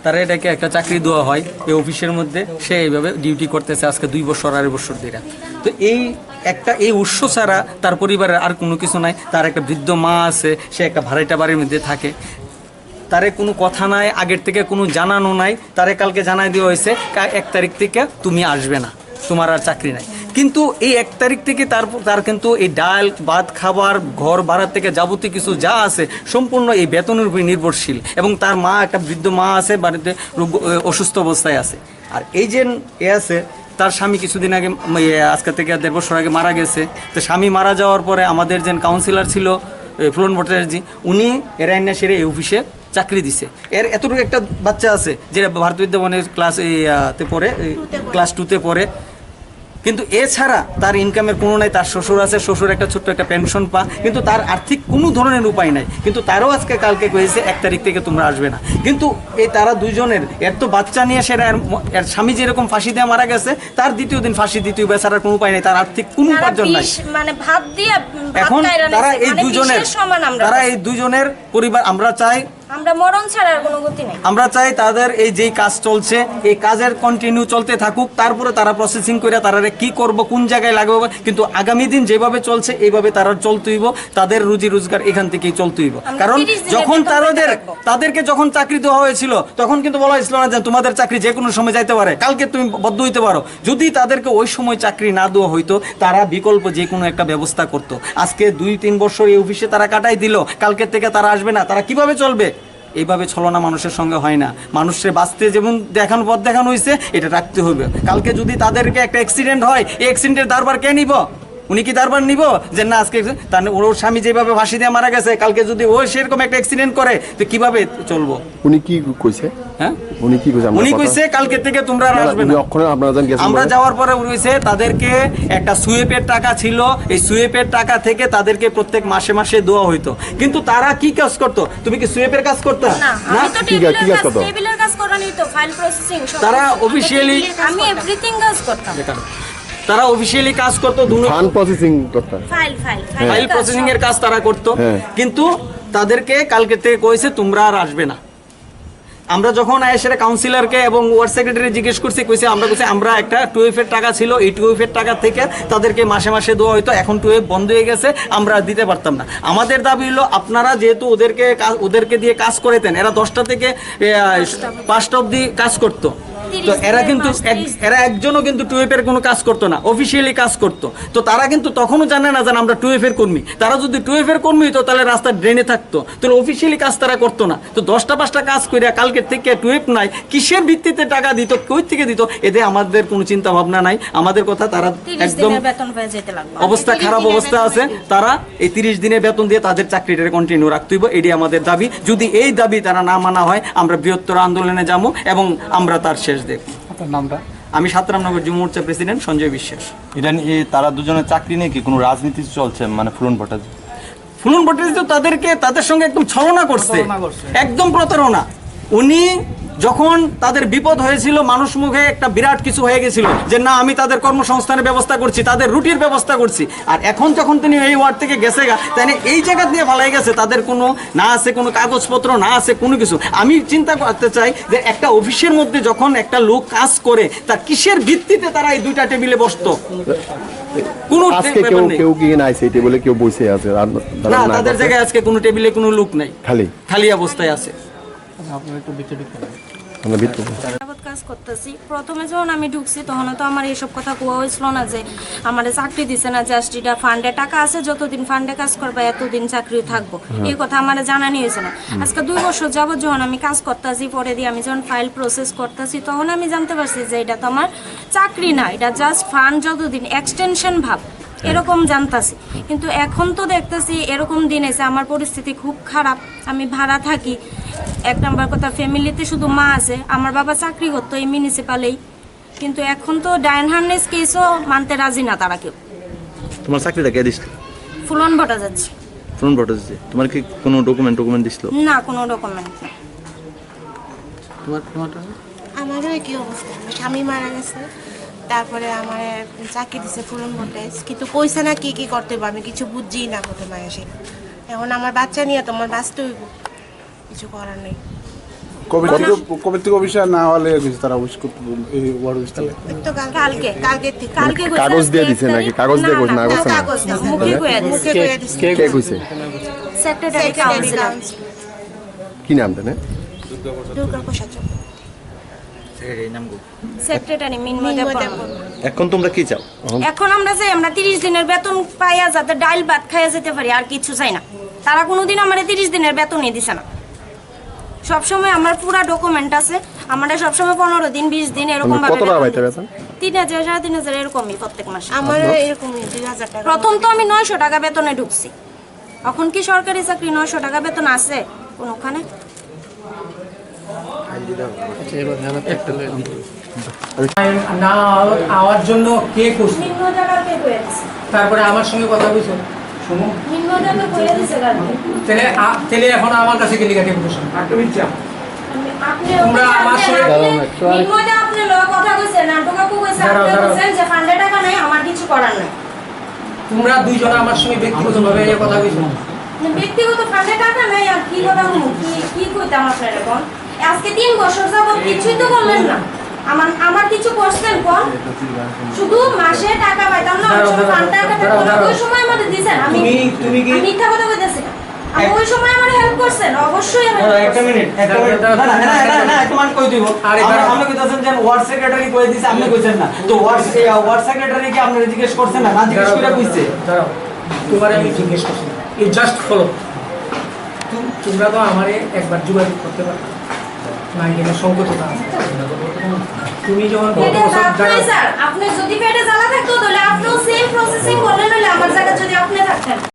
তারা এটাকে একটা চাকরি দেওয়া হয় এই অফিসের মধ্যে, সে এইভাবে ডিউটি করতেছে আজকে 2 বছর 2.5 বছর ধরে। তো এই উৎস ছাড়া তার পরিবারের আর কোনো কিছু নাই। তার একটা বৃদ্ধ মা আছে, সে একটা ভাড়াটা বাড়ির মধ্যে থাকে, তারে কোনো কথা নাই, আগের থেকে কোনো জানানো নাই। তারে কালকে জানাই দেওয়া হয়েছে 1 তারিখ থেকে তুমি আসবে না, তোমার আর চাকরি নাই। কিন্তু এই 1 তারিখ থেকে তার কিন্তু এই ডাল ভাত খাবার ঘর ভাড়া থেকে যাবতীয় কিছু যা আছে সম্পূর্ণ এই বেতনের উপর নির্ভরশীল। এবং তার মা একটা বৃদ্ধ মা আছে, বাড়িতে অসুস্থ অবস্থায় আছে। আর এই যে আছে তার স্বামী কিছুদিন আগে, আজকে থেকে 1.5 বছর আগে মারা গেছে। তো স্বামী মারা যাওয়ার পরে আমাদের যে কাউন্সিলর ছিল ফুলন ভট্টাচার্য, উনি এরাইনা সেরে এই অফিসে চাকরি দিছে। এর এতটুকু একটা বাচ্চা আছে যেটা ভারত বিদ্যাভবনের ক্লাস 2-তে পড়ে। কিন্তু এছাড়া তার ইনকামের কোনো নাই। তার শ্বশুর আছে, শ্বশুর একটা ছোট্ট একটা পেনশন পা, কিন্তু তার আর্থিক কোনো ধরনের উপায় নাই। কিন্তু তারও আজকে কালকে কয়েছে 1 তারিখ থেকে তোমরা আসবে না। কিন্তু এই তারা দুইজনের এর তো বাচ্চা নিয়ে সেরা, এর স্বামী যেরকম ফাঁসি দিয়ে মারা গেছে, তার দ্বিতীয় দিন ফাঁসি দ্বিতীয় বেচারার কোনো উপায় নেই, তার আর্থিক কোনো উপার্জন নাই। এখন তারা এই দুজনের পরিবার, আমরা চাই তাদের এই যে কাজ চলছে এই কাজের কন্টিনিউ চলতে থাকুক। তারপরে তারা প্রসেসিং করে তারা কি করব, কোন জায়গায় লাগবে, কিন্তু আগামী দিন যেভাবে চলছে এইভাবে তারা চলতেইব। তাদের রুজি রোজগার এখান থেকেই চলতেইব। কারণ যখন তাদেরকে যখন চাকরি দেওয়া হয়েছিল তখন কিন্তু বলা হয়েছিল না যে তোমাদের চাকরি যে কোনো সময় যাইতে পারে, কালকে তুমি বদ্ধ হইতে পারো। যদি তাদেরকে ওই সময় চাকরি না দেওয়া হইতো, তারা বিকল্প যে কোনো একটা ব্যবস্থা করতো। আজকে 2-3 বছর এই অফিসে তারা কাটাই দিল, কালকের থেকে তারা আসবে না, তারা কিভাবে চলবে? এইভাবে ছলনা মানুষের সঙ্গে হয় না। মানুষের বাঁচতে যেমন দেখানো পথ দেখানো হয়েছে, এটা রাখতে হবে। কালকে যদি তাদেরকে একটা অ্যাক্সিডেন্ট হয়, এই অ্যাক্সিডেন্টের দারবার কে নিব? উনি কি দারবার নিব যে না আজকে তার ওর স্বামী যেভাবে ফাঁসি দিয়ে মারা গেছে, কালকে যদি ও সেরকম একটা অ্যাক্সিডেন্ট করে তো কিভাবে চলবো? উনি কি কইছে? হ্যাঁ, উনি কইছে কালকে থেকে তোমরা আসবে না। আমরা যাওয়ার পরে কইছে তাদেরকে একটা সুয়েপের টাকা ছিল, এই সুয়েপের টাকা থেকে তাদেরকে প্রত্যেক মাসে মাসে দেওয়া হইতো। কিন্তু তারা কি কাজ করতো? তুমি কি সুয়েপের কাজ করতে না? কি কাজ করতো? টেবিলের কাজ করানি তো, ফাইল প্রসেসিং তারা অফিশিয়ালি, আমি এভরিথিং কাজ করতাম। তারা অফিশিয়ালি কাজ করতো, ফাইল প্রসেসিং করতো, ফাইল প্রসেসিং এর কাজ তারা করতো। কিন্তু তাদেরকে কালকে থেকে কইছে তোমরা আর আসবে না। আমরা যখন আয়েশের কাউন্সিলরকে এবং ওয়ার্ড সেক্রেটারি জিজ্ঞেস করছি, কইছে আমরা একটা 2F এর টাকা ছিল, এই 2F এর টাকা থেকে তাদেরকে মাসে মাসে দেওয়া হইতো, এখন 2F বন্ধ হয়ে গেছে, আমরা দিতে পারতাম না। আমাদের দাবি হলো আপনারা যেহেতু ওদেরকে দিয়ে কাজ করেতেন, এরা 10টা থেকে 5টা অবধি কাজ করতো, তো এরা একজনও কিন্তু 2F এর কোনো কাজ করতো না, অফিসিয়ালি কাজ করতো। তো তারা কিন্তু তখনও জানে না যে আমরা 2F এর কর্মী। তারা যদি 2F এর কর্মী হতো তাহলে রাস্তা ড্রেনে থাকতো, তাহলে অফিসিয়ালি কাজ তারা করতো না। তো 10টা 5টা কাজ করে কালকে থেকে 2F নাই, কিসের ভিত্তিতে টাকা দিত, কই থেকে দিত, এতে আমাদের কোনো চিন্তা ভাবনা নাই। আমাদের কথা তারা একদম অবস্থা খারাপ অবস্থা আছে, তারা এই 30 দিনের বেতন দিয়ে তাদের চাকরিটা কন্টিনিউ রাখতে হইব, এটি আমাদের দাবি। যদি এই দাবি তারা না মানা হয়, আমরা বৃহত্তর আন্দোলনে যাবো এবং আমরা তার শেষ দেখব। আপনার নামটা? আমি সাতরামনগর যুব মোর্চা প্রেসিডেন্ট সঞ্জয় বিশ্বাস। এটা তারা দুজনের চাকরি নিয়ে কি কোনো রাজনীতি চলছে? মানে ফুলন ভট্টাচার্য তাদের সঙ্গে একদম ছলনা করছে, একদম প্রতারণা। উনি যখন তাদের বিপদ হয়েছিল, মানুষ মুখে একটা বিরাট কিছু হয়ে গেছিল যে না আমি তাদের কর্মসংস্থানের ব্যবস্থা করছি, তাদের রুটির ব্যবস্থা করছি। আর এখন যখন তিনি এই ওয়ার্ড থেকে গেছে তাই এই জায়গা দিয়ে ভালাই গেছে, তাদের কোনো না আছে কোনো কাগজপত্র, না আছে কোনো কিছু। আমি চিন্তা করতে চাই যে একটা অফিসের মধ্যে যখন একটা লোক কাজ করে, তার কিসের ভিত্তিতে তারা এই 2টা টেবিলে বসতো? কোনো তাদের জায়গায় আজকে কোনো টেবিলে কোনো লোক নাই, খালি অবস্থায় আছে। কাজ করতেছি। প্রথমে যখন আমি ঢুকছি তখন তো আমার এইসব কথা কোয়া হয়েছিল না যে আমার চাকরি দিছে না, জাস্ট এটা ফান্ডে টাকা আছে, যতদিন ফান্ডে কাজ করবে এতদিন চাকরি থাকবো, এই কথা আমার জানানি হয়েছে না। আজকে 2 বছর যাবত যখন আমি কাজ করতেছি, পরে দিয়ে আমি যখন ফাইল প্রসেস করতেছি, তখন আমি জানতে পারছি যে এটা তো আমার চাকরি না, এটা জাস্ট ফান্ড, যতদিন এক্সটেনশন ভাব এরকম জানতাছি। কিন্তু এখন তো দেখতেছি এরকম দিন এসে আমার পরিস্থিতি খুব খারাপ। আমি ভাড়া থাকি, 1 নাম্বার কথা ফ্যামিলিতে শুধু মা আছে, আমার বাবা চাকরি করতো এই মিউনিসিপালেই। কিন্তু এখন তো ডাইন হার্নেস কেসও মানতে রাজি না তারা কেউ। তোমার চাকরিটা কে দিছিল? ফুলন ভট্টাচার্য। তোমার কি কোনো ডকুমেন্ট দিছিল? না, কোনো ডকুমেন্ট না। আমারও একই অবস্থা, স্বামী মারা গেছে, তারপরে আমার চাকরি দিছে ফুলন ভট্টাচার্য, কিন্তু পয়সা না কি কি করতে হবে আমি কিছু বুঝছি না, প্রথমে আসে। এখন আমার বাচ্চা নিয়ে তোমার বাঁচতে হইব, কিছু করার নেই। কমিটি অফিসার না হলে কিছু তারা অফিস করতে বলবে, এই ওয়ার্ড অফিস থেকে। তো কালকে কইছে কাগজ দিয়ে দিছে নাকি? কাগজ দিয়ে কইছে না? কইছে না? কাগজ দিছে, মুখে কইয়া দিছে কে কইছে? সেক্রেটারি কাউন্সিলর কি নাম জানে? দুর্গা প্রসাদ সেক্রেটারি মিনময় দেববর্মা। এখন তোমরা কি চাও? এখন আমরা চাই আমরা 30 দিনের বেতন পাইয়া যাতে ডাইল ভাত খাইয়া যেতে পারি, আর কিছু চাই না। তারা কোনোদিন আমার 30 দিনের বেতনই দিছে না। সবসময় আমার পুরা ডকুমেন্ট আছে, আমাদের সবসময় 15 দিন 20 দিন এরকম ভাবে কত টাকা পাইতে বেতন? 3000 3500 এরকমই প্রত্যেক মাসে। আমার এরকমই 2000 টাকা। প্রথম তো আমি 900 টাকা বেতনে ঢুকছি। এখন কি সরকারি চাকরি 900 টাকা বেতন আছে কোনখানে? না আওয়ার জন্য কে করছে? নিম্ন টাকা কে কইয়া দিছে? তারপরে আমার সঙ্গে কথা বলছো, শুনো নিম্ন টাকা কইয়া দিছে কালকে। তেলে এখন আমার কাছে গেলি কাটে বসুন একটা মিনিট যাও। আপনি তোমরা আমার সঙ্গে নিম্নটা আপনি লয় কথা কইছেন, নাটকাকু কইছেন, দাঁড়াও, আপনি দাঁড়াও। কইছেন যে ফান্ডে টাকা নাই, আমার কিছু করার নাই। তোমরা দুইজন আমার সঙ্গে ব্যক্তিগতভাবে এই কথা বলছো। ব্যক্তিগত ফান্ডে টাকা নাই আর কি কথা বলবো? কি কইতাম আপনার এখন? আজকে 3 বছর যাবত কিছুই তো বললেন না। আমার কিছু করছেন কোন? শুধু মাসে টাকা পাইতাম না, ওই সময় ফান্ড টাকা পেতাম না, ওই সময় আমাদের দিছেন। আমি তুমি কি মিথ্যা কথা কইতেছি না। আমি ওই সময় আমার হেল্প করছেন, অবশ্যই আমি একটা মিনিট না একটু মান কই দিব। আমরা কইতাছেন যে ওয়ার্ড সেক্রেটারি কই দিছে, আপনি কইছেন না। তো ওয়ার্ড সেক্রেটারি কি আপনারা জিজ্ঞেস করছেন না? না জিজ্ঞেস করে কইছে। দাঁড়াও, তোমার আমি জিজ্ঞেস করছি, এই জাস্ট ফলো। তোমরা তো আমারে একবার যোগাযোগ করতে পারো না, এখানে সংকটতা আছে। তুমি যখন গত পেটে বছর জ্বালা থাকে, স্যার আপনি যদি পেটে জ্বালা থাকতো তাহলে আপনিও সেম প্রসেসিং করলেন, হলে আমার জায়গায় যদি আপনি থাকতেন।